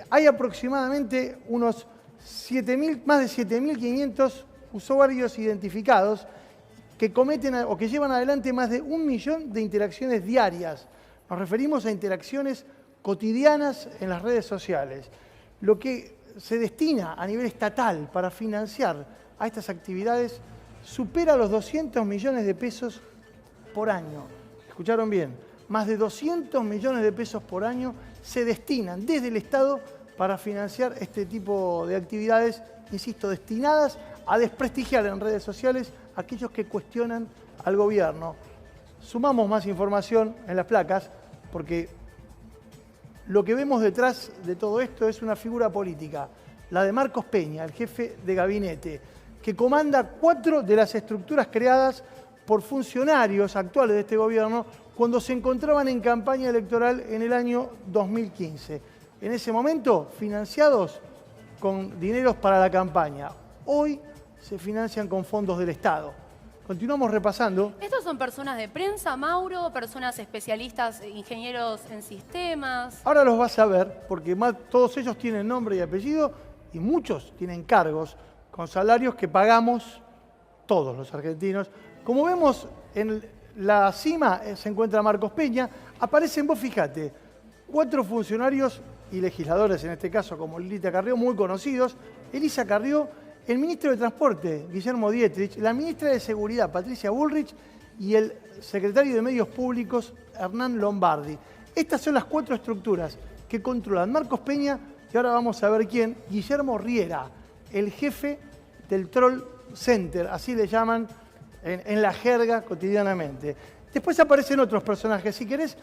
Hay aproximadamente unos más de 7.500 usuarios identificados que cometen o que llevan adelante más de 1 millón de interacciones diarias. Nos referimos a interacciones cotidianas en las redes sociales. Lo que se destina a nivel estatal para financiar a estas actividades supera los 200 millones de pesos por año. ¿Escucharon bien? Más de 200 millones de pesos por año se destinan desde el Estado para financiar este tipo de actividades, insisto, destinadas a desprestigiar en redes sociales a aquellos que cuestionan al gobierno. Sumamos más información en las placas porque lo que vemos detrás de todo esto es una figura política, la de Marcos Peña, el jefe de gabinete, que comanda 4 de las estructuras creadas por funcionarios actuales de este gobierno cuando se encontraban en campaña electoral en el año 2015. En ese momento, financiados con dineros para la campaña. Hoy se financian con fondos del Estado. Continuamos repasando. ¿Estos son personas de prensa, Mauro? ¿Personas especialistas, ingenieros en sistemas? Ahora los vas a ver, porque todos ellos tienen nombre y apellido y muchos tienen cargos con salarios que pagamos todos los argentinos. Como vemos, en la cima se encuentra Marcos Peña. Aparecen, vos fíjate, 4 funcionarios y legisladores, en este caso como Lilita Carrió, muy conocidos. Elisa Carrió, el ministro de Transporte, Guillermo Dietrich, la ministra de Seguridad, Patricia Bullrich, y el secretario de Medios Públicos, Hernán Lombardi. Estas son las 4 estructuras que controlan Marcos Peña, y ahora vamos a ver quién, Guillermo Riera, el jefe del Troll Center, así le llaman en la jerga cotidianamente. Después aparecen otros personajes. Si querés,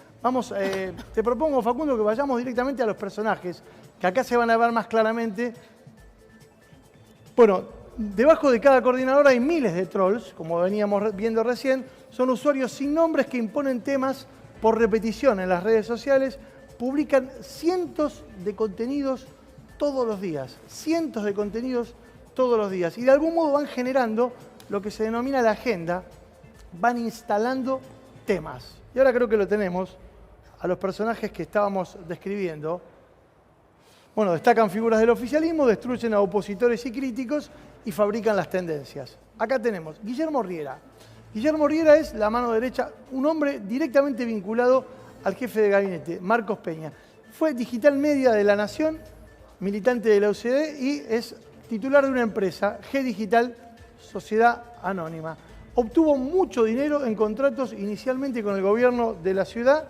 te propongo, Facundo, que vayamos directamente a los personajes, que acá se van a ver más claramente. Bueno, debajo de cada coordinador hay miles de trolls, como veníamos viendo recién. Son usuarios sin nombres que imponen temas por repetición en las redes sociales. Publican cientos de contenidos todos los días. Cientos de contenidos todos los días. Y de algún modo van generando lo que se denomina la agenda. Van instalando temas. Y ahora creo que lo tenemos a los personajes que estábamos describiendo. Bueno, destacan figuras del oficialismo, destruyen a opositores y críticos y fabrican las tendencias. Acá tenemos Guillermo Riera. Guillermo Riera es la mano derecha, un hombre directamente vinculado al jefe de gabinete, Marcos Peña. Fue digital media de La Nación, militante de la UCD y es titular de una empresa, G Digital, Sociedad Anónima. Obtuvo mucho dinero en contratos inicialmente con el gobierno de la ciudad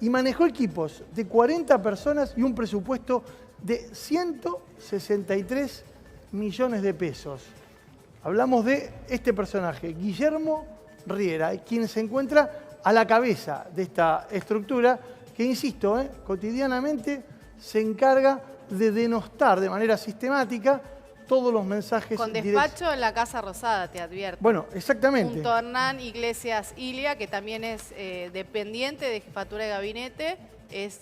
y manejó equipos de 40 personas y un presupuesto de 163 millones de pesos. Hablamos de este personaje, Guillermo Riera, quien se encuentra a la cabeza de esta estructura que, insisto, cotidianamente se encarga de denostar de manera sistemática todos los mensajes. Con despacho en la Casa Rosada, te advierto. Bueno, exactamente. Junto a Hernán Iglesias Ilia, que también es dependiente de Jefatura de Gabinete, es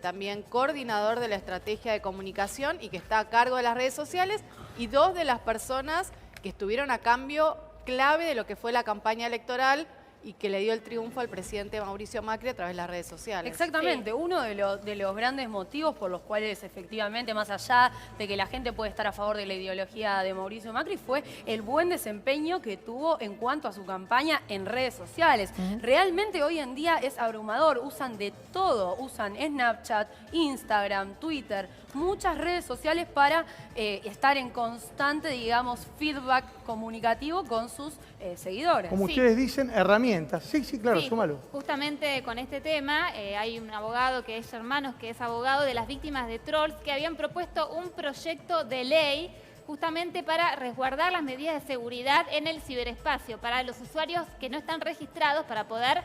también coordinador de la estrategia de comunicación y que está a cargo de las redes sociales, y 2 de las personas que estuvieron a cambio clave de lo que fue la campaña electoral y que le dio el triunfo al presidente Mauricio Macri a través de las redes sociales. Exactamente, sí. Uno de los grandes motivos por los cuales efectivamente, más allá de que la gente puede estar a favor de la ideología de Mauricio Macri, fue el buen desempeño que tuvo en cuanto a su campaña en redes sociales. Realmente hoy en día es abrumador, usan de todo, usan Snapchat, Instagram, Twitter, muchas redes sociales para estar en constante, digamos, feedback comunicativo con sus seguidores. Como ustedes dicen, herramientas. Sí, claro, sí, súmalo. Justamente con este tema hay un abogado que es Hermanos, que es abogado de las víctimas de trolls, que habían propuesto un proyecto de ley justamente para resguardar las medidas de seguridad en el ciberespacio, para los usuarios que no están registrados, para poder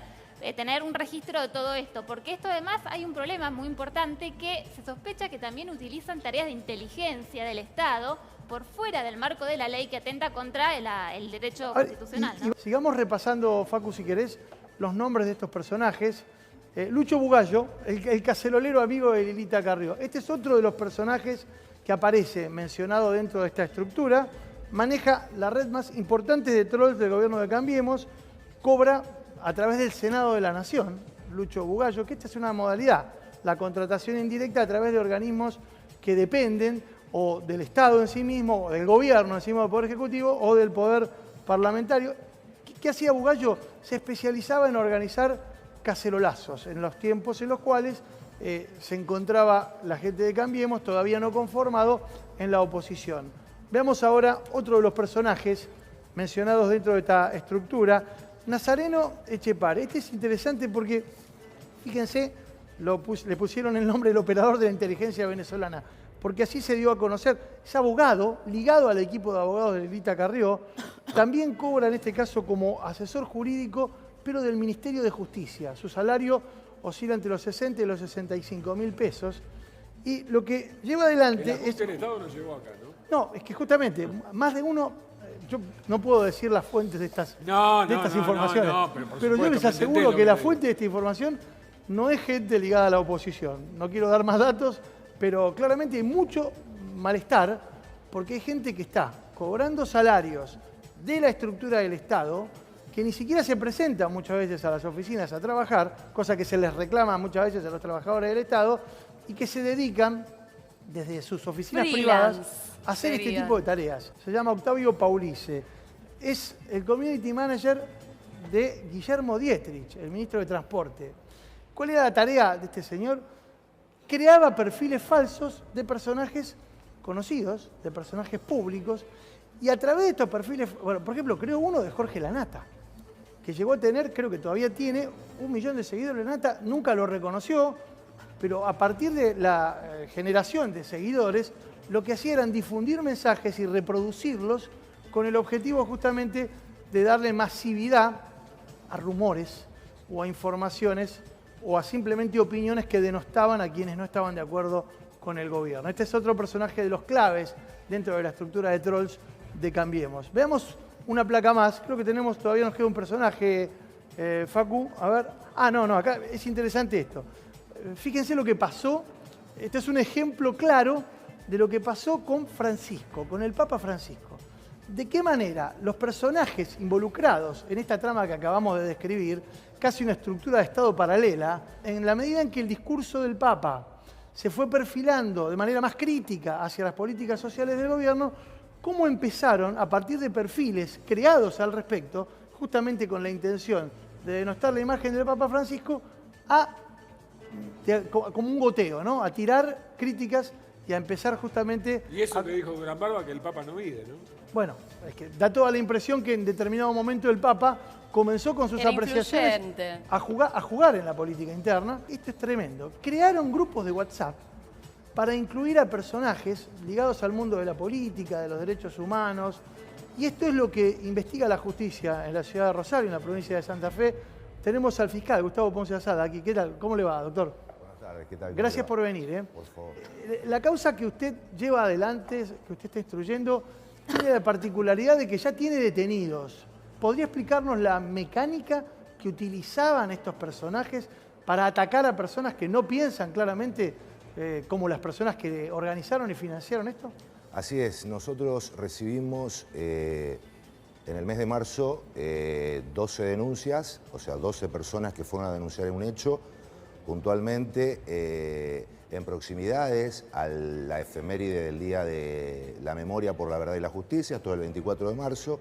tener un registro de todo esto, porque esto además hay un problema muy importante, que se sospecha que también utilizan tareas de inteligencia del Estado por fuera del marco de la ley, que atenta contra el derecho constitucional, ¿no? Y sigamos repasando, Facu, si querés, los nombres de estos personajes. Lucho Bugallo, el cacerolero amigo de Lilita Carrió. Este es otro de los personajes que aparece mencionado dentro de esta estructura. Maneja la red más importante de trolls del gobierno de Cambiemos. Cobra a través del Senado de la Nación, Lucho Bugallo, que esta es una modalidad, la contratación indirecta a través de organismos que dependen o del Estado en sí mismo, o del gobierno encima del Poder Ejecutivo, o del Poder Parlamentario. ¿Qué hacía Bugallo? Se especializaba en organizar cacerolazos en los tiempos en los cuales se encontraba la gente de Cambiemos, todavía no conformado, en la oposición. Veamos ahora otro de los personajes mencionados dentro de esta estructura, Nazareno Echepare. Este es interesante porque, fíjense, le pusieron el nombre del operador de la inteligencia venezolana, porque así se dio a conocer. Es abogado, ligado al equipo de abogados de Lilita Carrió, también cobra en este caso como asesor jurídico, pero del Ministerio de Justicia. Su salario oscila entre los 60 y los 65 mil pesos. Y lo que lleva adelante es... El Estado no llegó acá, ¿no? No, es que justamente, más de uno... Yo no puedo decir las fuentes de estas informaciones, pero yo les aseguro que la fuente de esta información no es gente ligada a la oposición. No quiero dar más datos, pero claramente hay mucho malestar porque hay gente que está cobrando salarios de la estructura del Estado que ni siquiera se presenta muchas veces a las oficinas a trabajar, cosa que se les reclama muchas veces a los trabajadores del Estado, y que se dedican desde sus oficinas privadas a hacer este tipo de tareas. Se llama Octavio Paulice. Es el community manager de Guillermo Dietrich, el ministro de Transporte. ¿Cuál era la tarea de este señor? Creaba perfiles falsos de personajes conocidos, de personajes públicos, y a través de estos perfiles, bueno, por ejemplo, creó uno de Jorge Lanata, que llegó a tener, creo que todavía tiene, 1 millón de seguidores. Lanata nunca lo reconoció, pero a partir de la generación de seguidores, lo que hacía eran difundir mensajes y reproducirlos con el objetivo justamente de darle masividad a rumores o a informaciones o a simplemente opiniones que denostaban a quienes no estaban de acuerdo con el gobierno. Este es otro personaje de los claves dentro de la estructura de trolls de Cambiemos. Veamos una placa más. Creo que todavía nos queda un personaje, Facu. A ver. No, acá es interesante esto. Fíjense lo que pasó. Este es un ejemplo claro de lo que pasó con Francisco, con el Papa Francisco. ¿De qué manera los personajes involucrados en esta trama que acabamos de describir, casi una estructura de Estado paralela, en la medida en que el discurso del Papa se fue perfilando de manera más crítica hacia las políticas sociales del gobierno, cómo empezaron, a partir de perfiles creados al respecto, justamente con la intención de denostar la imagen del Papa Francisco, como un goteo, ¿no? A tirar críticas y a empezar justamente... Y eso que dijo Gran Barba, que el Papa no mide, ¿no? Bueno, es que da toda la impresión que en determinado momento el Papa comenzó con sus apreciaciones a jugar en la política interna. Esto es tremendo. Crearon grupos de WhatsApp para incluir a personajes ligados al mundo de la política, de los derechos humanos. Y esto es lo que investiga la justicia en la ciudad de Rosario, en la provincia de Santa Fe. Tenemos al fiscal Gustavo Ponce Asada aquí. ¿Qué tal? ¿Cómo le va, doctor? Buenas tardes, ¿qué tal? Gracias por venir. Por favor. La causa que usted lleva adelante, que usted está instruyendo, tiene la particularidad de que ya tiene detenidos. ¿Podría explicarnos la mecánica que utilizaban estos personajes para atacar a personas que no piensan claramente como las personas que organizaron y financiaron esto? Así es, nosotros recibimos en el mes de marzo 12 denuncias, o sea, 12 personas que fueron a denunciar un hecho, puntualmente en proximidades a la efeméride del Día de la Memoria por la Verdad y la Justicia, esto el 24 de marzo,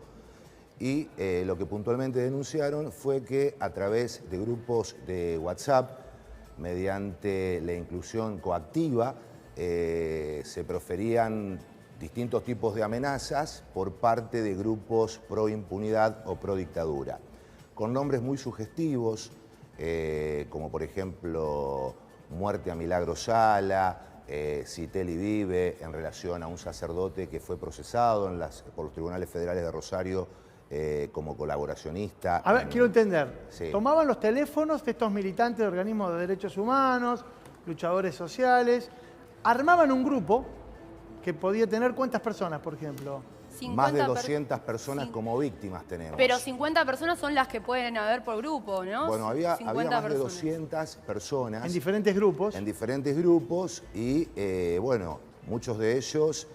y lo que puntualmente denunciaron fue que a través de grupos de WhatsApp, mediante la inclusión coactiva, se proferían distintos tipos de amenazas por parte de grupos pro impunidad o pro dictadura, con nombres muy sugestivos, como por ejemplo muerte a Milagro Sala, Citeli vive, en relación a un sacerdote que fue procesado por los tribunales federales de Rosario como colaboracionista. A ver, quiero entender. Sí. Tomaban los teléfonos de estos militantes de organismos de derechos humanos, luchadores sociales, armaban un grupo que podía tener ¿cuántas personas, por ejemplo? Más de 200 personas como víctimas tenemos. Pero 50 personas son las que pueden haber por grupo, ¿no? Bueno, había más de personas. 200 personas. En diferentes grupos. En diferentes grupos y, bueno, muchos de ellos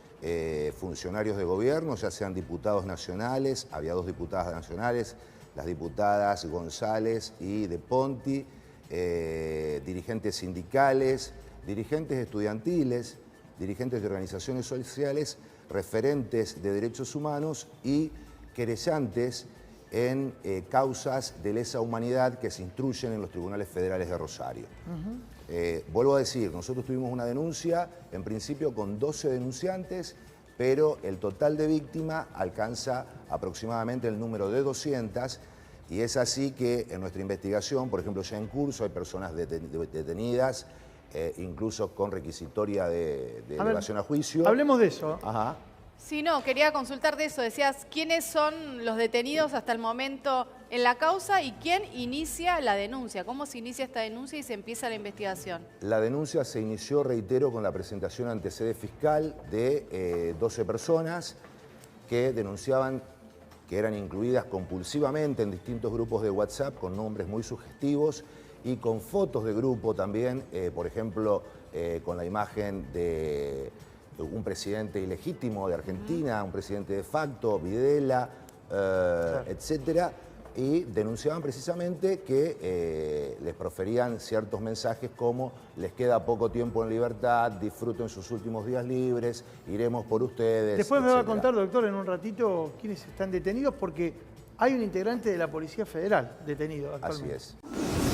funcionarios de gobierno, ya sean diputados nacionales, había 2 diputadas nacionales, las diputadas González y De Ponti, dirigentes sindicales, dirigentes estudiantiles, dirigentes de organizaciones sociales, referentes de derechos humanos y querellantes en causas de lesa humanidad que se instruyen en los tribunales federales de Rosario. Vuelvo a decir, nosotros tuvimos una denuncia, en principio con 12 denunciantes, pero el total de víctimas alcanza aproximadamente el número de 200, y es así que en nuestra investigación, por ejemplo, ya en curso hay personas detenidas, incluso con requisitoria de elevación a juicio. Hablemos de eso. Ajá. Sí, no, quería consultar de eso. Decías, ¿quiénes son los detenidos hasta el momento en la causa y quién inicia la denuncia? ¿Cómo se inicia esta denuncia y se empieza la investigación? La denuncia se inició, reitero, con la presentación ante sede fiscal de 12 personas que denunciaban que eran incluidas compulsivamente en distintos grupos de WhatsApp con nombres muy sugestivos y con fotos de grupo también, por ejemplo, con la imagen de un presidente ilegítimo de Argentina, un presidente de facto, Videla, etcétera, y denunciaban precisamente que les proferían ciertos mensajes como les queda poco tiempo en libertad, disfruten sus últimos días libres, iremos por ustedes. Después me va a etcétera. contar, doctor, en un ratito quiénes están detenidos, porque hay un integrante de la Policía Federal detenido actualmente. Así es.